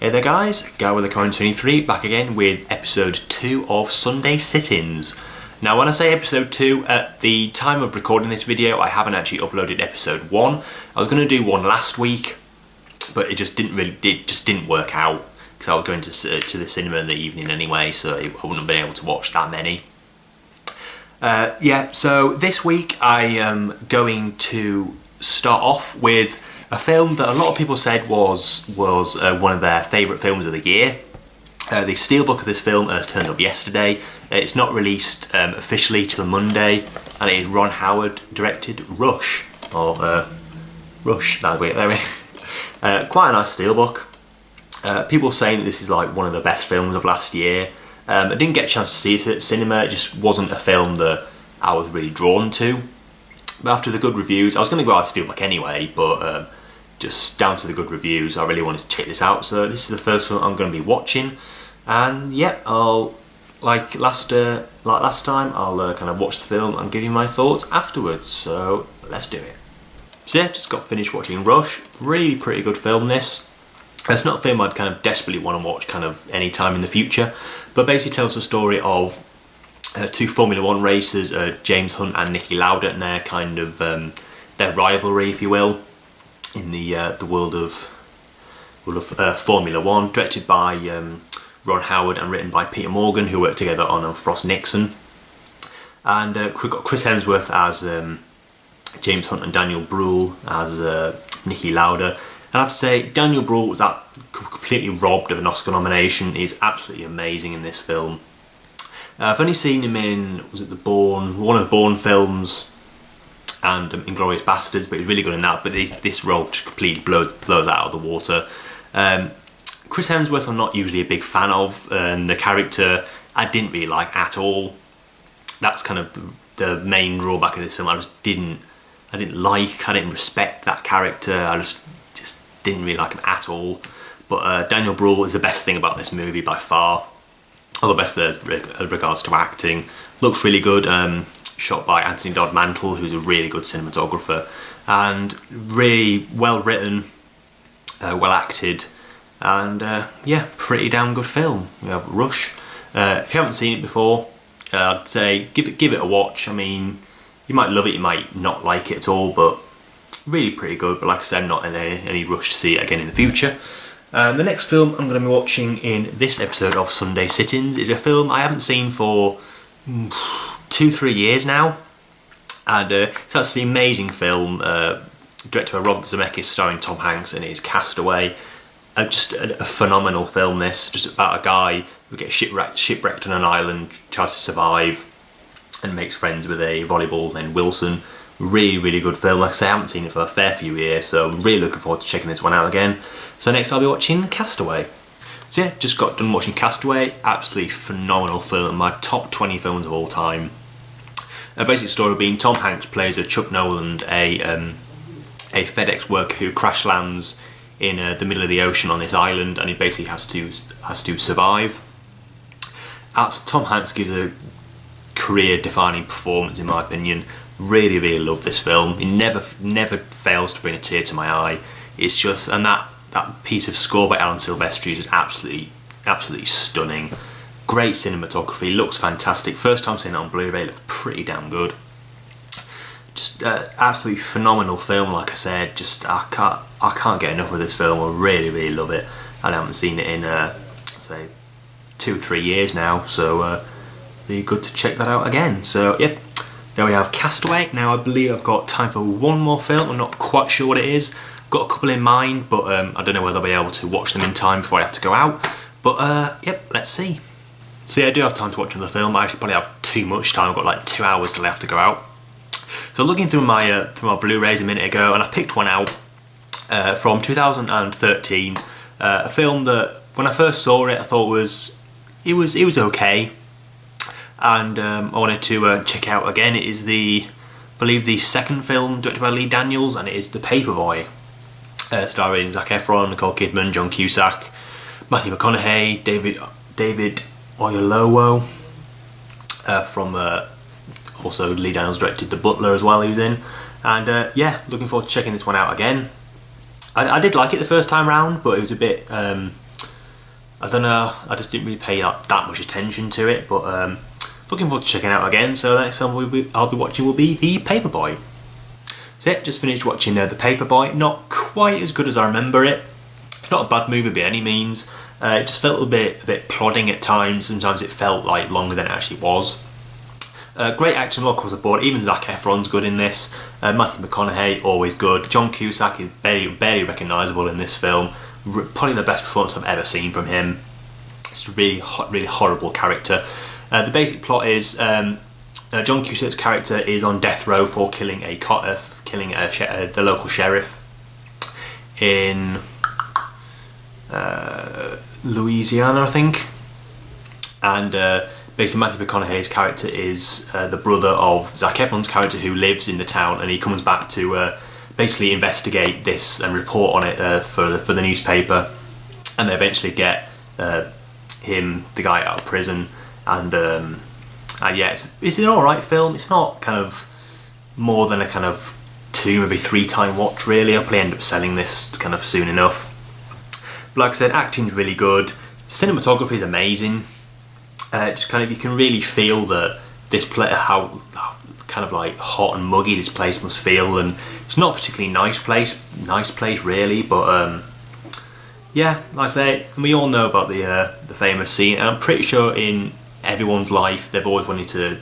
Hey there guys, Guy with the Current 23 back again with episode 2 of Sunday Sit-Ins. Now when I say episode 2, at the time of recording this video I haven't actually uploaded episode 1. I was going to do one last week, but it just didn't work out because I was going to the cinema in the evening anyway, so I wouldn't have been able to watch that many. So this week I am going to start off with a film that a lot of people said was one of their favourite films of the year. The steelbook of this film turned up yesterday. It's not released officially till Monday, and it is Ron Howard directed Rush, or Rush. There we go. Quite a nice steelbook. People saying that this is like one of the best films of last year. I didn't get a chance to see it at cinema. It just wasn't a film that I was really drawn to. But after the good reviews, I was going to go out steelbook anyway, but just down to the good reviews, I really wanted to check this out. So this is the first film I'm going to be watching, and yeah, I'll like last time, I'll kind of watch the film and give you my thoughts afterwards. So let's do it. So yeah, just got finished watching Rush. Really pretty good film this. It's not a film I'd kind of desperately want to watch kind of any time in the future, but basically tells the story of two Formula 1 racers, James Hunt and Niki Lauda, and their kind of their rivalry, if you will, in the world of Formula 1. Directed by Ron Howard and written by Peter Morgan, who worked together on Frost Nixon. And we've got Chris Hemsworth as James Hunt and Daniel Bruhl as Niki Lauda. And I have to say, Daniel Bruhl was completely robbed of an Oscar nomination. He's absolutely amazing in this film. I've only seen him in, one of the Bourne films, and Inglourious Basterds, but he's really good in that. But this role just completely blows out of the water. Chris Hemsworth I'm not usually a big fan of, and the character I didn't really like at all. That's kind of the main drawback of this film. I didn't respect that character. I just didn't really like him at all. But Daniel Bruhl is the best thing about this movie by far. All the best as regards to acting. Looks really good. Shot by Anthony Dodd Mantle, who's a really good cinematographer, and really well written, well acted, and yeah, pretty damn good film. We have Rush. If you haven't seen it before, I'd say give it a watch. I mean, you might love it, you might not like it at all, but really pretty good. But like I said, I'm not in any rush to see it again in the future. The next film I'm going to be watching in this episode of Sunday Sit-Ins is a film I haven't seen for 2-3 years now, and so that's the amazing film directed by Robert Zemeckis, starring Tom Hanks, and it is Castaway. Just a phenomenal film. This just about a guy who gets shipwrecked on an island, tries to survive, and makes friends with a volleyball named Wilson. Really good film. Like I say, I haven't seen it for a fair few years, so I'm really looking forward to checking this one out again. So next I'll be watching Castaway. So yeah, just got done watching Castaway. Absolutely phenomenal film. My top 20 films of all time. A basic story being Tom Hanks plays a Chuck Noland, a FedEx worker who crash lands in the middle of the ocean on this island, and he basically has to survive. Tom Hanks gives a career-defining performance, in my opinion. Really love this film. He never fails to bring a tear to my eye. It's just, and that piece of score by Alan Silvestri is absolutely stunning. Great cinematography, looks fantastic. First time seeing it on Blu-ray, looks pretty damn good. Just absolutely phenomenal film. Like I said, just I can't get enough of this film. I really love it. I haven't seen it in say 2-3 years now, so be good to check that out again. So yep. There we have Castaway. Now I believe I've got time for one more film. I'm not quite sure what it is. Got a couple in mind, but I don't know whether I'll be able to watch them in time before I have to go out. But yep, let's see. So yeah, I do have time to watch another film. I actually probably have too much time. I've got like 2 hours till I have to go out. So looking through my Blu-rays a minute ago, and I picked one out from 2013. A film that when I first saw it, I thought it was okay. And I wanted to check out again. It is I believe the second film directed by Lee Daniels, and it is The Paperboy, starring Zac Efron, Nicole Kidman, John Cusack, Matthew McConaughey, David Oyelowo, from also Lee Daniels directed The Butler as well. He was in, and yeah, looking forward to checking this one out again. I did like it the first time round, but it was a bit I don't know, I just didn't really pay that much attention to it, but looking forward to checking it out again. So the next film I'll be watching will be The Paperboy. So yeah, just finished watching The Paperboy. Not quite as good as I remember it. It's not a bad movie by any means. It just felt a bit plodding at times. Sometimes it felt like longer than it actually was. Great action all across the board. Even Zac Efron's good in this. Matthew McConaughey, always good. John Cusack is barely recognisable in this film. Probably the best performance I've ever seen from him. It's a really horrible character. The basic plot is John Cusack's character is on death row for killing the local sheriff in Louisiana, I think. And basically Matthew McConaughey's character is the brother of Zac Efron's character, who lives in the town, and he comes back to basically investigate this and report on it for the newspaper. And they eventually get him, the guy, out of prison. And yeah, it's an alright film. It's not kind of more than a kind of 2, maybe 3 time watch really. I'll probably end up selling this kind of soon enough. But like I said, acting's really good. Cinematography is amazing. Just kind of, you can really feel that this place, how kind of like hot and muggy this place must feel, and it's not a particularly nice place really, but yeah, like I say, we all know about the famous scene, and I'm pretty sure in everyone's life they've always wanted to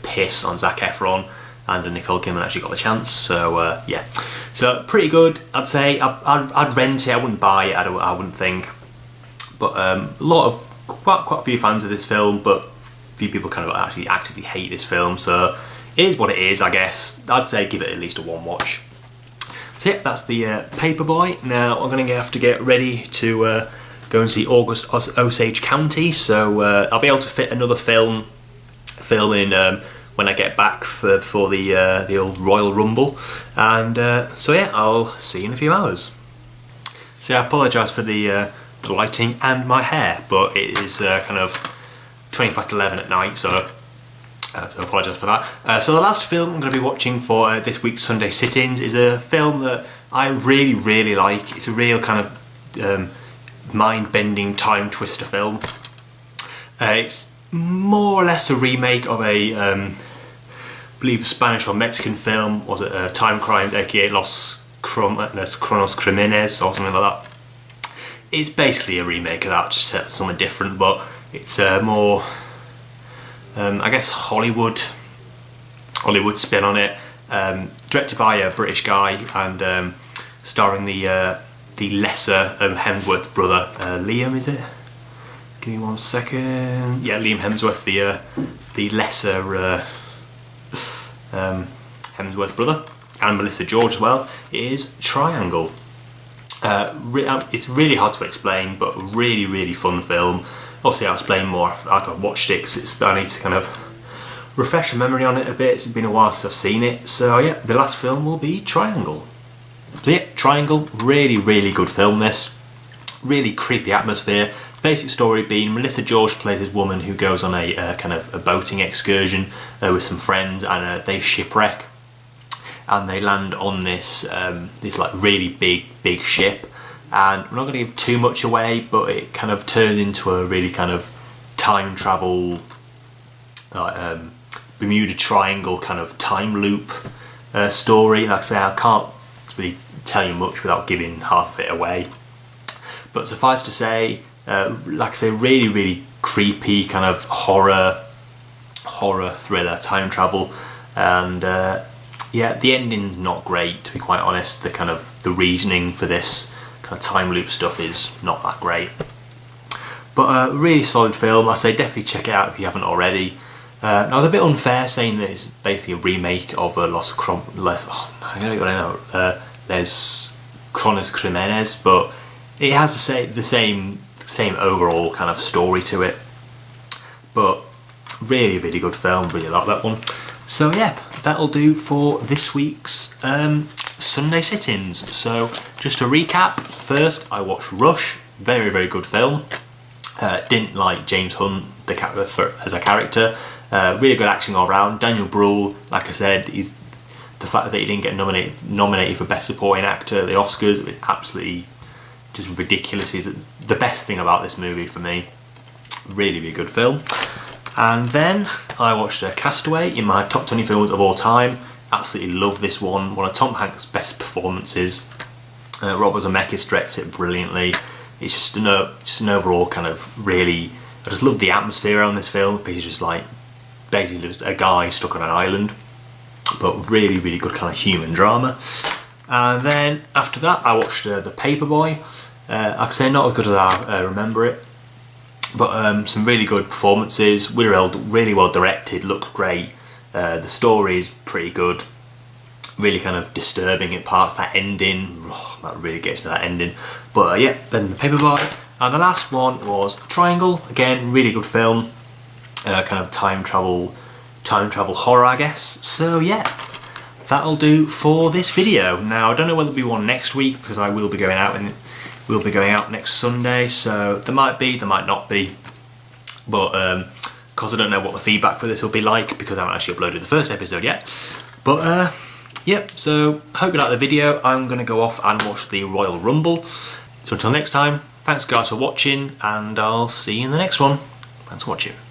piss on Zac Efron, and Nicole Kidman actually got the chance. So yeah, so pretty good. I'd say I'd rent it. I wouldn't buy it. I wouldn't think, but a lot of quite a few fans of this film, but a few people kind of actually actively hate this film. So it is what it is, I guess. I'd say give it at least a 1 watch. So yeah, that's The Paperboy. Now I'm going to have to get ready to go and see August Osage County. So I'll be able to fit another film in when I get back for the old Royal Rumble. And so yeah, I'll see you in a few hours. So I apologise for the lighting and my hair, but it is kind of 11:20 at night, so I apologise for that. So the last film I'm going to be watching for this week's Sunday sit-ins is a film that I really like. It's a real kind of mind-bending time twister film. It's more or less a remake of I believe a Spanish or Mexican film. Was it Time Crimes, aka Los Cronos Crímenes or something like that. It's basically a remake of that, just set something different, but it's more I guess Hollywood spin on it. Directed by a British guy, and starring the lesser Hemsworth brother, Liam, is it? Give me 1 second. Yeah, Liam Hemsworth, the lesser Hemsworth brother, and Melissa George as well. It is Triangle. It's really hard to explain, but a really fun film. Obviously I'll explain more after I've watched it, because I need to kind of refresh my memory on it a bit. It's been a while since I've seen it. So yeah, the last film will be Triangle. So yeah, Triangle, really good film this. Really creepy atmosphere. Basic story being Melissa George plays this woman who goes on a kind of a boating excursion with some friends, and they shipwreck. And they land on this like really big ship, and I'm not going to give too much away, but it kind of turns into a really kind of time travel, Bermuda Triangle kind of time loop story. Like I say, I can't really tell you much without giving half of it away, but suffice to say, like I say, really creepy kind of horror thriller time travel, and yeah, the ending's not great, to be quite honest. The reasoning for this kind of time loop stuff is not that great. But a really solid film. I say definitely check it out if you haven't already. Now, it's a bit unfair saying that it's basically a remake of Les Cronos Crímenes, but it has the same overall kind of story to it. But really good film. Really like that one. So yeah, that'll do for this week's Sunday sit-ins. So just to recap, first I watched Rush, very good film. Didn't like James Hunt as a character. Really good acting all around. Daniel Bruhl, like I said, the fact that he didn't get nominated for Best Supporting Actor at the Oscars, it absolutely just ridiculous. the best thing about this movie for me. Really, really good film. And then I watched Castaway in my top 20 films of all time. Absolutely love this one. One of Tom Hanks' best performances. Robert Zemeckis directs it brilliantly. It's just an overall kind of really, I just love the atmosphere on this film, because he's just like basically just a guy stuck on an island, but really, really good kind of human drama. And then after that I watched The Paperboy. Like I say, not as good as I remember it, but some really good performances, really well directed, looked great. The story is pretty good, really kind of disturbing at parts. That ending, that really gets me, that ending. But yeah, then The Paperboy. And the last one was Triangle. Again, really good film, kind of time travel horror, I guess. So yeah, that'll do for this video. Now, I don't know whether there'll be one next week, because I will be going out, and we'll be going out next Sunday, so there might be, there might not be. But because I don't know what the feedback for this will be like, because I haven't actually uploaded the first episode yet. But yep, so hope you liked the video. I'm going to go off and watch the Royal Rumble. So until next time, thanks guys for watching, and I'll see you in the next one. Thanks for watching.